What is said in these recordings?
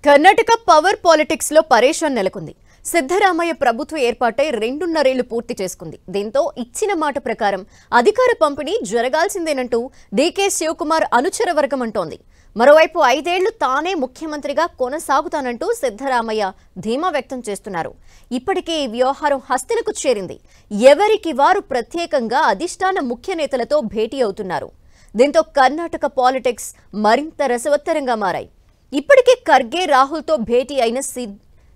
Karnataka power politics లో పరేషాన్ నెలకొంది. సిద్ధరామయ్య ప్రభుత్వ ఏర్పాటై 2.5 ఏళ్లు పూర్తి చేసుకుంది. దీంతో ఇచ్చిన మాట ప్రకారం అధికార పంపిణీ జరగాల్సిందేనంటూ డీకే శివకుమార్ అనుచర వర్గం అంటోంది. మరోవైపు 5 ఏళ్లు తానే ముఖ్యమంత్రిగా కొనసాగుతానంటూ సిద్ధరామయ్య ధీమా వ్యక్తం చేస్తున్నారు. ఇప్పటికే ఈ వ్యవహారం హస్తినకు చేరింది. ఎవరికి వారు ప్రత్యేకంగా అధిష్టాన ముఖ్య నేతలతో భేటీ అవుతున్నారు. దీంతో కర్ణాటక పాలిటిక్స్ మరింత రసవత్తరంగా మారాయి. ఇప్పటికే ఖర్గే రాహుల్తో భేటీ అయిన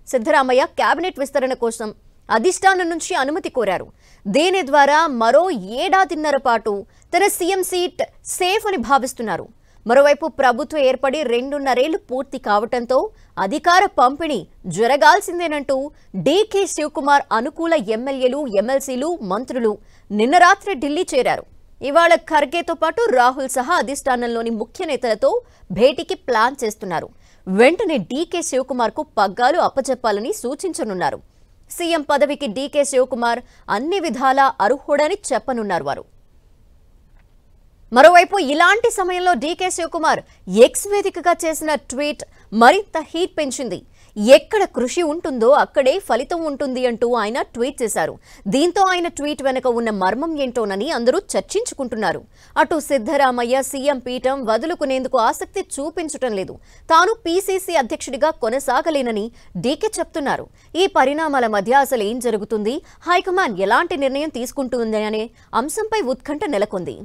సిద్ధరామయ్య కేబినెట్ విస్తరణ కోసం అధిష్టానం నుంచి అనుమతి కోరారు. దీని ద్వారా మరో ఏడాదిన్నర పాటు తన సీఎం సీట్ సేఫ్ అని భావిస్తున్నారు. మరోవైపు ప్రభుత్వం ఏర్పడి 2.5 ఏళ్లు పూర్తి కావడంతో అధికార పంపిణీ జరగాల్సిందేనంటూ డీకే శివకుమార్ అనుకూల ఎమ్మెల్యేలు, ఎమ్మెల్సీలు, మంత్రులు నిన్న రాత్రి ఢిల్లీ చేరారు. ఇవాళ ఖర్గేతో పాటు రాహుల్ సహా అధిష్టానంలోని ముఖ్య నేతలతో భేటీకి ప్లాన్ చేస్తున్నారు. వెంటనే డీకే శివకుమార్ కు పగ్గాలు అప్పచెప్పాలని సూచించనున్నారు. సీఎం పదవికి డీకే శివకుమార్ అన్ని విధాలా అర్హుడని చెప్పనున్నారు వారు. మరోవైపు ఇలాంటి సమయంలో డీకే శివకుమార్ ఎక్స్ వేదికగా చేసిన ట్వీట్ మరింత హీట్ పెంచింది. ఎక్కడ కృషి ఉంటుందో అక్కడే ఫలితం ఉంటుంది అంటూ ఆయన ట్వీట్ చేశారు. దీంతో ఆయన ట్వీట్ వెనుక ఉన్న మర్మం ఏంటోనని అందరూ చర్చించుకుంటున్నారు. అటు సిద్ధరామయ్య సీఎం పీఠం వదులుకునేందుకు ఆసక్తి చూపించటం లేదు. తాను పీసీసీ అధ్యక్షుడిగా కొనసాగలేనని డీకే చెప్తున్నారు. ఈ పరిణామాల మధ్య అసలు ఏం జరుగుతుంది, హైకమాండ్ ఎలాంటి నిర్ణయం తీసుకుంటుంది అనే అంశంపై ఉత్కంఠ నెలకొంది.